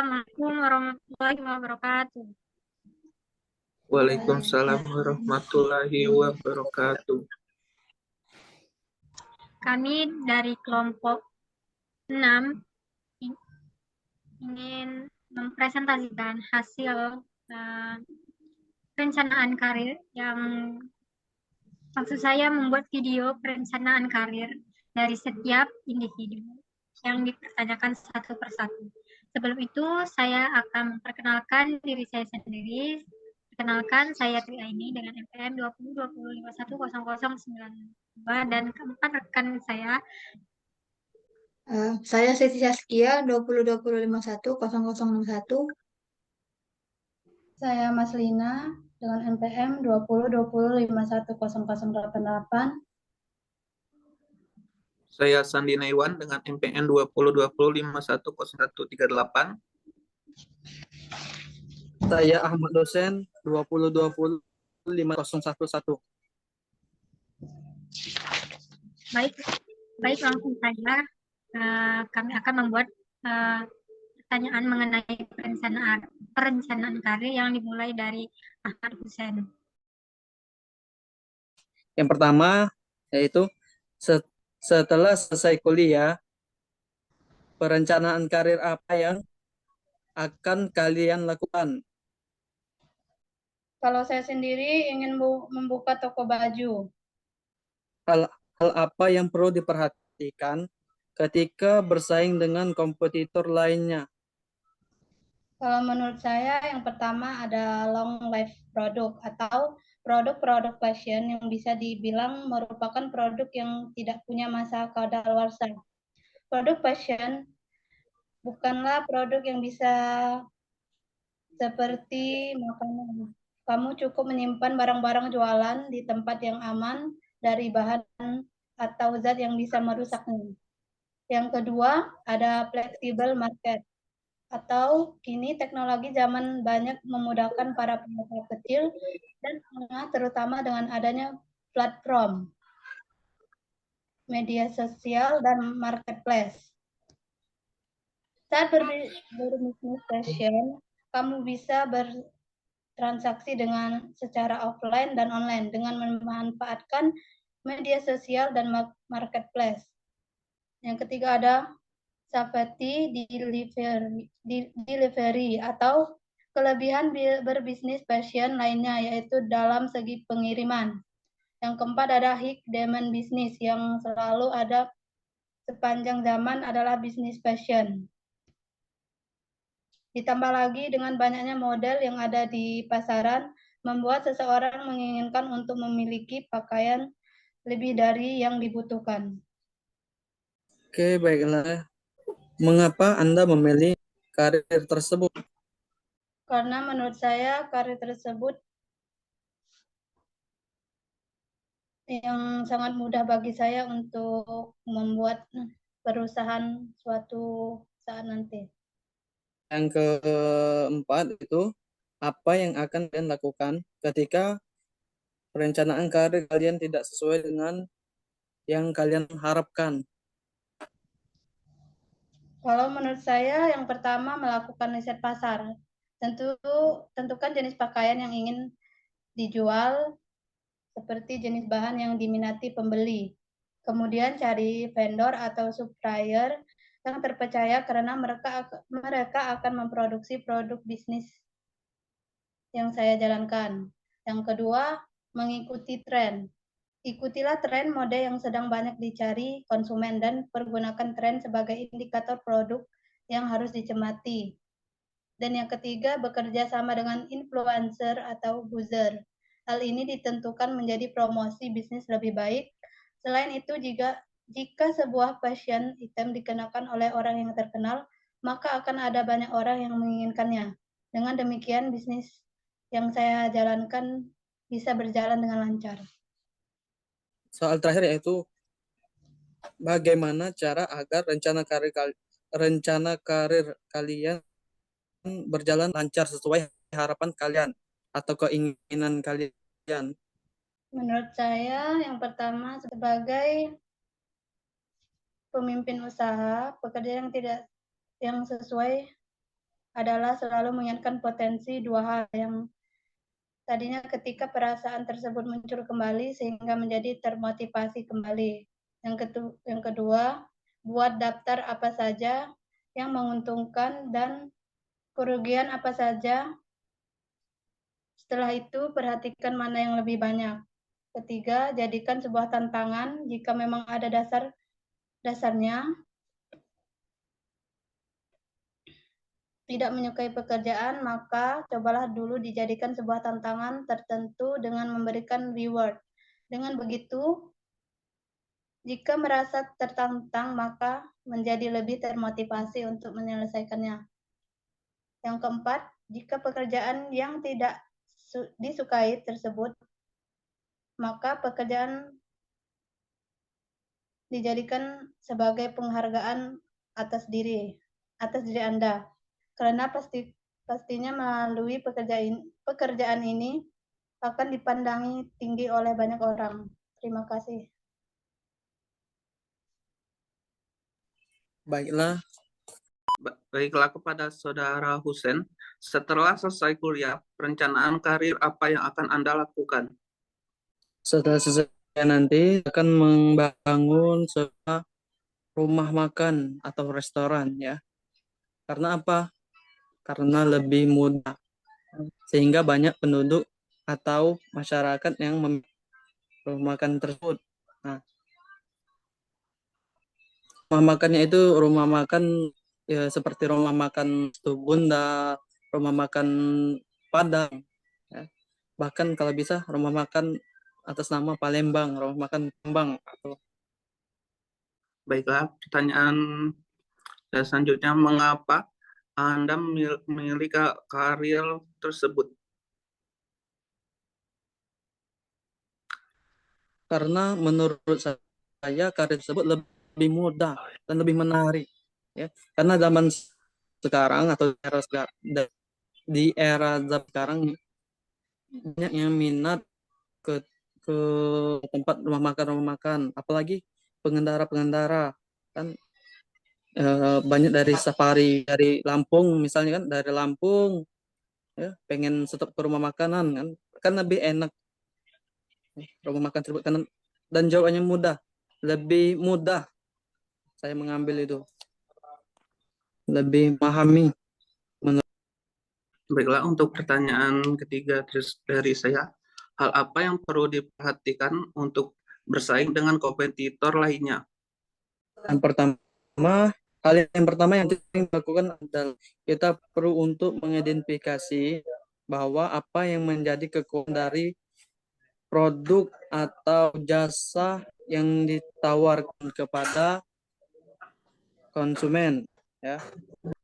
Assalamualaikum warahmatullahi wabarakatuh. Waalaikumsalam warahmatullahi wabarakatuh. Kami dari kelompok 6 ingin mempresentasikan hasil perencanaan karir yang maksud saya membuat video perencanaan karir dari setiap individu yang dipertanyakan satu persatu. Sebelum itu, saya akan memperkenalkan diri saya sendiri. Perkenalkan, saya Tri Aini dengan NPM 2020510092 dan keempat rekan saya. Saya Siti Saskia 2020510061. Saya Mas Lina dengan NPM 2020510088. Saya Sandi Naiwan dengan MPN 2020510138. Saya Ahmad Dosen 20205011. Baik, langsung saja kami akan membuat pertanyaan mengenai perencanaan karir yang dimulai dari Ahmad Hussein. Yang pertama yaitu setelah selesai kuliah, perencanaan karir apa yang akan kalian lakukan? Kalau saya sendiri ingin membuka toko baju. Hal apa yang perlu diperhatikan ketika bersaing dengan kompetitor lainnya? Kalau menurut saya yang pertama ada long life product atau produk-produk fashion yang bisa dibilang merupakan produk yang tidak punya masa kadaluarsa. Produk fashion bukanlah produk yang bisa seperti makanan. Kamu cukup menyimpan barang-barang jualan di tempat yang aman dari bahan atau zat yang bisa merusaknya. Yang kedua, ada flexible market. Atau kini teknologi zaman banyak memudahkan para pengusaha kecil dan menengah terutama dengan adanya platform, media sosial, dan marketplace. Saat berbisnis fashion, kamu bisa bertransaksi dengan secara offline dan online dengan memanfaatkan media sosial dan marketplace. Yang ketiga ada safety delivery atau kelebihan berbisnis fashion lainnya yaitu dalam segi pengiriman. Yang keempat ada high demand business yang selalu ada sepanjang zaman adalah bisnis fashion. Ditambah lagi dengan banyaknya model yang ada di pasaran, membuat seseorang menginginkan untuk memiliki pakaian lebih dari yang dibutuhkan. Oke, baiklah. Mengapa Anda memilih karir tersebut? Karena menurut saya karir tersebut yang sangat mudah bagi saya untuk membuat perusahaan suatu saat nanti. Yang keempat itu, apa yang akan kalian lakukan ketika perencanaan karir kalian tidak sesuai dengan yang kalian harapkan? Kalau menurut saya yang pertama melakukan riset pasar. Tentukan jenis pakaian yang ingin dijual seperti jenis bahan yang diminati pembeli. Kemudian cari vendor atau supplier yang terpercaya karena mereka akan memproduksi produk bisnis yang saya jalankan. Yang kedua, mengikuti tren. Ikutilah tren mode yang sedang banyak dicari konsumen dan pergunakan tren sebagai indikator produk yang harus dicermati. Dan yang ketiga, bekerja sama dengan influencer atau buzzer. Hal ini ditentukan menjadi promosi bisnis lebih baik. Selain itu, jika sebuah fashion item dikenakan oleh orang yang terkenal, maka akan ada banyak orang yang menginginkannya. Dengan demikian, bisnis yang saya jalankan bisa berjalan dengan lancar. Soal terakhir yaitu, bagaimana cara agar rencana karir kalian berjalan lancar sesuai harapan kalian atau keinginan kalian? Menurut saya, yang pertama sebagai pemimpin usaha, pekerjaan yang sesuai adalah selalu mengingatkan potensi dua hal yang tadinya ketika perasaan tersebut muncul kembali sehingga menjadi termotivasi kembali. Yang kedua, buat daftar apa saja yang menguntungkan dan kerugian apa saja. Setelah itu, perhatikan mana yang lebih banyak. Ketiga, jadikan sebuah tantangan jika memang ada dasarnya. Tidak menyukai pekerjaan, maka cobalah dulu dijadikan sebuah tantangan tertentu dengan memberikan reward. Dengan begitu, jika merasa tertantang, maka menjadi lebih termotivasi untuk menyelesaikannya. Yang keempat, jika pekerjaan yang tidak disukai tersebut, maka pekerjaan dijadikan sebagai penghargaan atas diri Anda. Karena pastinya melalui pekerjaan ini akan dipandangi tinggi oleh banyak orang. Terima kasih. Baiklah, Baiklah, kepada Saudara Husen, setelah selesai kuliah, perencanaan karir apa yang akan Anda lakukan? setelah selesai nanti akan membangun sebuah rumah makan atau restoran ya. Karena apa? Karena lebih mudah. Sehingga banyak penduduk atau masyarakat yang memiliki rumah makan tersebut. Nah, rumah makannya itu rumah makan ya seperti rumah makan Bunda, rumah makan Padang, ya. Bahkan kalau bisa rumah makan atas nama Palembang, rumah makan Palembang atau Baiklah, pertanyaan selanjutnya, mengapa Anda memilih karir tersebut? karena menurut saya karir tersebut lebih mudah dan lebih menarik ya. Karena zaman sekarang atau di era sekarang banyak yang minat ke ke tempat rumah makan, apalagi pengendara kan banyak dari safari dari Lampung misalnya kan, dari Lampung ya pengen stop ke rumah makanan kan lebih enak rumah makan tersebut kan, dan jawabannya lebih mudah saya mengambil itu, lebih memahami. Baiklah, untuk pertanyaan ketiga dari saya, hal apa yang perlu diperhatikan untuk bersaing dengan kompetitor lainnya? Yang pertama yang kita lakukan adalah kita perlu untuk mengidentifikasi bahwa apa yang menjadi kekuatan dari produk atau jasa yang ditawarkan kepada konsumen ya.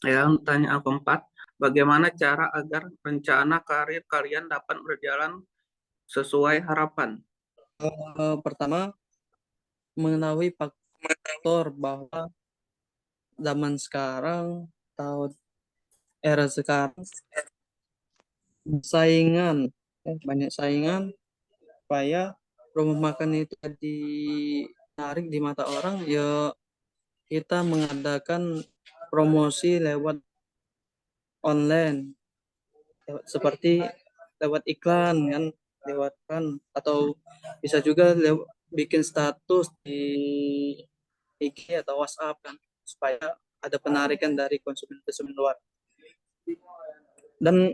Yang pertanyaan keempat, bagaimana cara agar rencana karir kalian dapat berjalan sesuai harapan? Pertama, mengetahui faktor bahwa zaman sekarang atau era sekarang banyak saingan supaya rumah makan itu ditarik di mata orang ya, kita mengadakan promosi lewat online seperti lewat iklan atau bisa juga bikin status di IG atau WhatsApp kan, supaya ada penarikan dari konsumen luar. Dan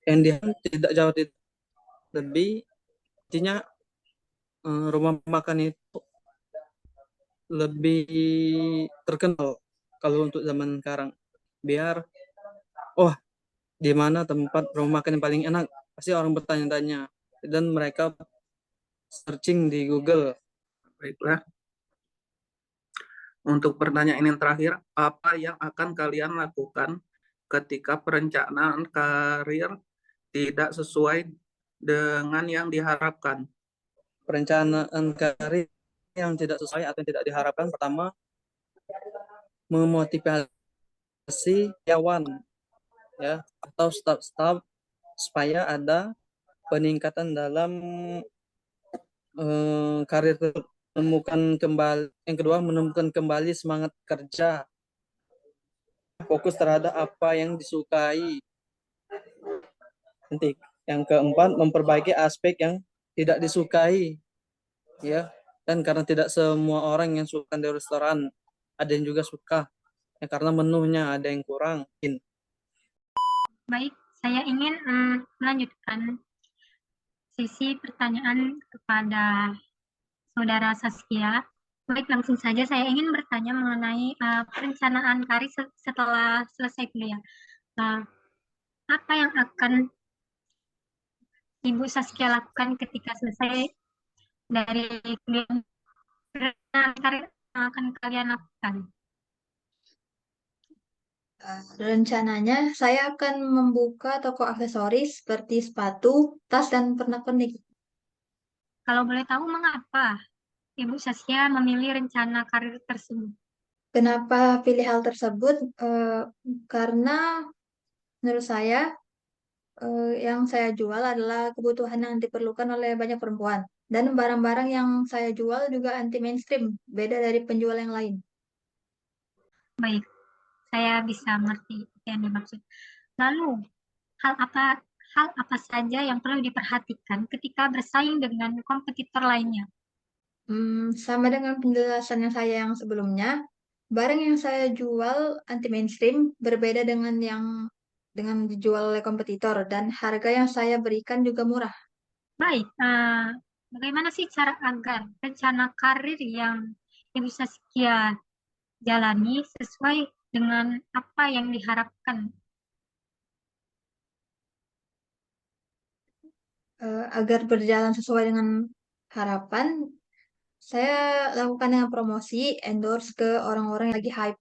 yang tidak jauh lebih intinya rumah makan itu lebih terkenal kalau untuk zaman sekarang, biar di mana tempat rumah makan yang paling enak, pasti orang bertanya-tanya dan mereka searching di Google. Baiklah. Untuk pertanyaan yang terakhir, apa yang akan kalian lakukan ketika perencanaan karir tidak sesuai dengan yang diharapkan? Perencanaan karir yang tidak sesuai atau yang tidak diharapkan, pertama memotivasi karyawan ya atau staf-staf supaya ada peningkatan dalam karir, yang kedua menemukan kembali semangat kerja, fokus terhadap apa yang disukai. Nanti yang keempat, memperbaiki aspek yang tidak disukai, ya. Dan karena tidak semua orang yang suka di restoran, ada yang juga suka, ya, karena menunya ada yang kurang. Baik, saya ingin melanjutkan sesi pertanyaan kepada Saudara Saskia. Baik, langsung saja saya ingin bertanya mengenai perencanaan karir setelah selesai kuliah. Apa yang akan Ibu Saskia lakukan ketika selesai dari kuliah? Perencanaan karir yang akan kalian lakukan? Rencananya saya akan membuka toko aksesoris seperti sepatu, tas, dan pernak-pernik. Kalau boleh tahu mengapa Ibu Saskia memilih rencana karir tersebut? Kenapa pilih hal tersebut? Karena menurut saya yang saya jual adalah kebutuhan yang diperlukan oleh banyak perempuan. Dan barang-barang yang saya jual juga anti mainstream, beda dari penjual yang lain. Baik, saya bisa mengerti apa yang dimaksud. Lalu, hal apa saja yang perlu diperhatikan ketika bersaing dengan kompetitor lainnya? Sama dengan penjelasannya saya yang sebelumnya, barang yang saya jual anti mainstream berbeda dengan yang dijual oleh kompetitor dan harga yang saya berikan juga murah. Baik, bagaimana sih cara agar rencana karir yang Ibu Saskia jalani sesuai dengan apa yang diharapkan? Agar berjalan sesuai dengan harapan, saya lakukan dengan promosi, endorse ke orang-orang yang lagi hype,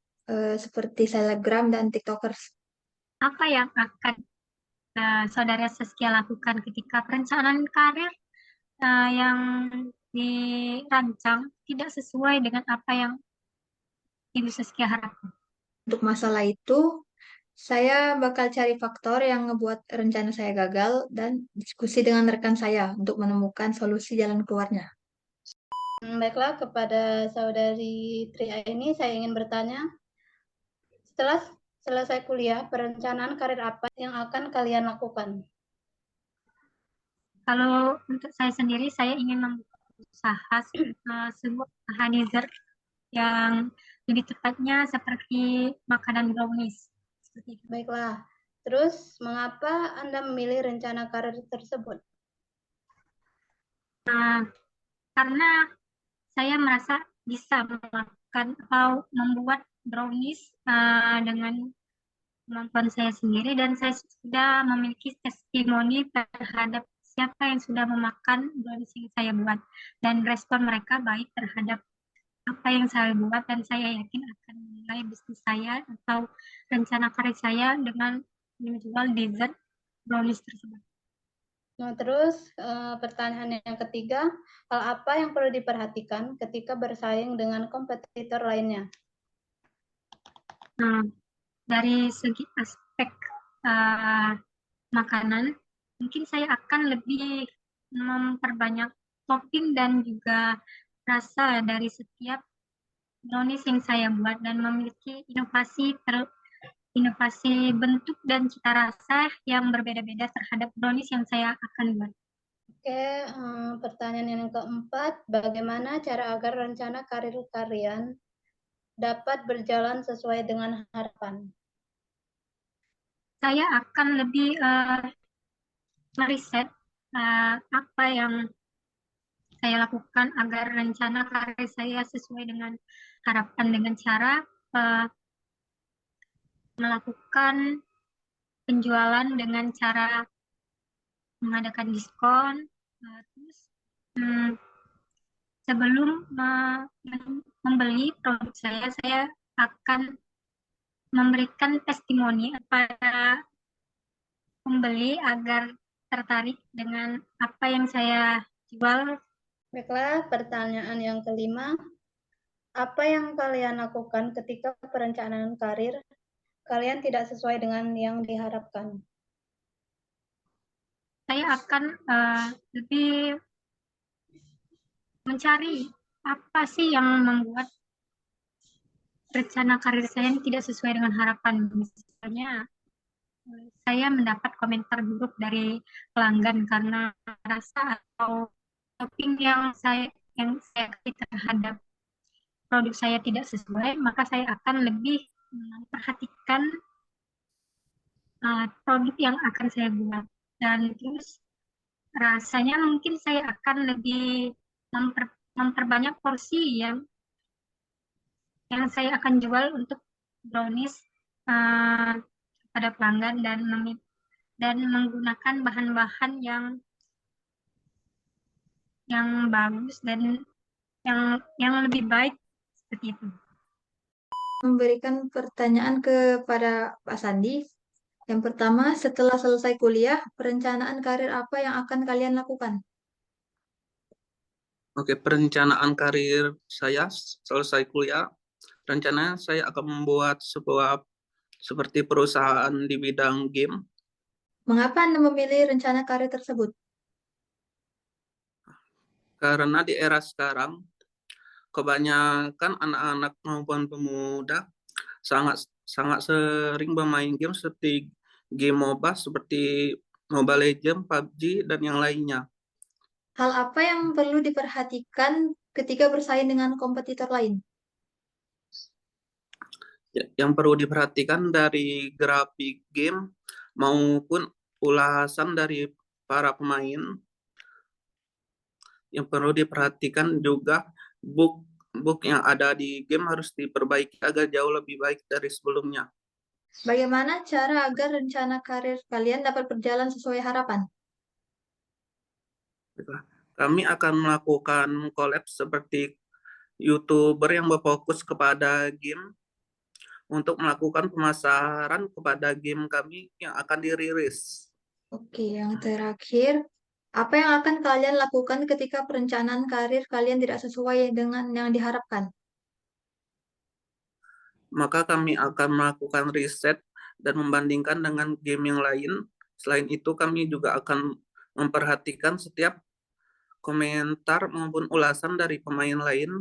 seperti selebgram dan tiktokers. Apa yang akan Saudara Saskia lakukan ketika perencanaan karir yang dirancang tidak sesuai dengan apa yang Ibu Saskia harapkan? Untuk masalah itu, saya bakal cari faktor yang ngebuat rencana saya gagal dan diskusi dengan rekan saya untuk menemukan solusi jalan keluarnya. Baiklah, kepada Saudari Tria ini saya ingin bertanya, setelah selesai kuliah, perencanaan karir apa yang akan kalian lakukan? Kalau untuk saya sendiri, saya ingin membuka usaha sebuah usaha dessert yang lebih tepatnya seperti makanan brownies. Seperti itu. Baiklah, terus mengapa Anda memilih rencana karir tersebut? Karena saya merasa bisa melakukan atau membuat brownies dengan kemampuan saya sendiri, dan saya sudah memiliki testimoni terhadap siapa yang sudah memakan brownies yang saya buat, dan respon mereka baik terhadap apa yang saya buat, dan saya yakin akan memulai bisnis saya atau rencana karir saya dengan menjual dessert brownies tersebut. Nah, terus pertanyaan yang ketiga, hal apa yang perlu diperhatikan ketika bersaing dengan kompetitor lainnya? Nah, dari segi aspek makanan, mungkin saya akan lebih memperbanyak topping dan juga rasa dari setiap brownies yang saya buat, dan memiliki inovasi bentuk dan cita rasa yang berbeda-beda terhadap brownies yang saya akan buat. Oke, pertanyaan yang keempat, bagaimana cara agar rencana karir kalian dapat berjalan sesuai dengan harapan? Saya akan lebih meriset apa yang saya lakukan agar rencana karir saya sesuai dengan harapan, dengan cara melakukan penjualan dengan cara mengadakan diskon. Terus sebelum membeli produk saya akan memberikan testimoni kepada pembeli agar tertarik dengan apa yang saya jual. Baiklah, pertanyaan yang kelima, apa yang kalian lakukan ketika perencanaan karir kalian tidak sesuai dengan yang diharapkan? Saya akan lebih mencari apa sih yang membuat rencana karir saya yang tidak sesuai dengan harapan. Misalnya, saya mendapat komentar buruk dari pelanggan karena rasa atau topping yang saya kasih terhadap produk saya tidak sesuai, maka saya akan lebih memperhatikan produk yang akan saya buat. Dan terus rasanya mungkin saya akan lebih memperbanyak porsi yang saya akan jual untuk brownies pada pelanggan dan menggunakan bahan-bahan yang bagus dan yang lebih baik seperti itu. Memberikan pertanyaan kepada Pak Sandi. Yang pertama, setelah selesai kuliah, perencanaan karir apa yang akan kalian lakukan? Oke, perencanaan karir saya selesai kuliah, rencananya saya akan membuat sebuah seperti perusahaan di bidang game. Mengapa Anda memilih rencana karir tersebut? Karena di era sekarang, kebanyakan anak-anak maupun pemuda sangat sering bermain game seperti game MOBA seperti Mobile Legends, PUBG, dan yang lainnya. Hal apa yang perlu diperhatikan ketika bersaing dengan kompetitor lain? Yang perlu diperhatikan dari grafik game maupun ulasan dari para pemain. Yang perlu diperhatikan juga book yang ada di game harus diperbaiki agar jauh lebih baik dari sebelumnya. Bagaimana cara agar rencana karir kalian dapat berjalan sesuai harapan? Kami akan melakukan collab seperti YouTuber yang berfokus kepada game untuk melakukan pemasaran kepada game kami yang akan dirilis. Oke, yang terakhir, apa yang akan kalian lakukan ketika perencanaan karir kalian tidak sesuai dengan yang diharapkan? Maka kami akan melakukan riset dan membandingkan dengan game yang lain. Selain itu, kami juga akan memperhatikan setiap komentar maupun ulasan dari pemain lain,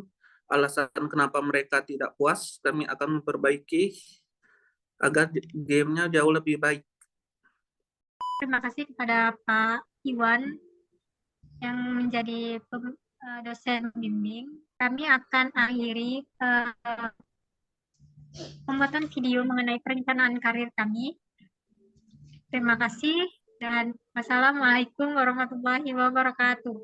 alasan kenapa mereka tidak puas, kami akan memperbaiki agar gamenya jauh lebih baik. Terima kasih kepada Pak Iwan yang menjadi dosen bimbing. Kami akan akhiri pembuatan video mengenai perencanaan karir kami. Terima kasih dan wassalamualaikum warahmatullahi wabarakatuh.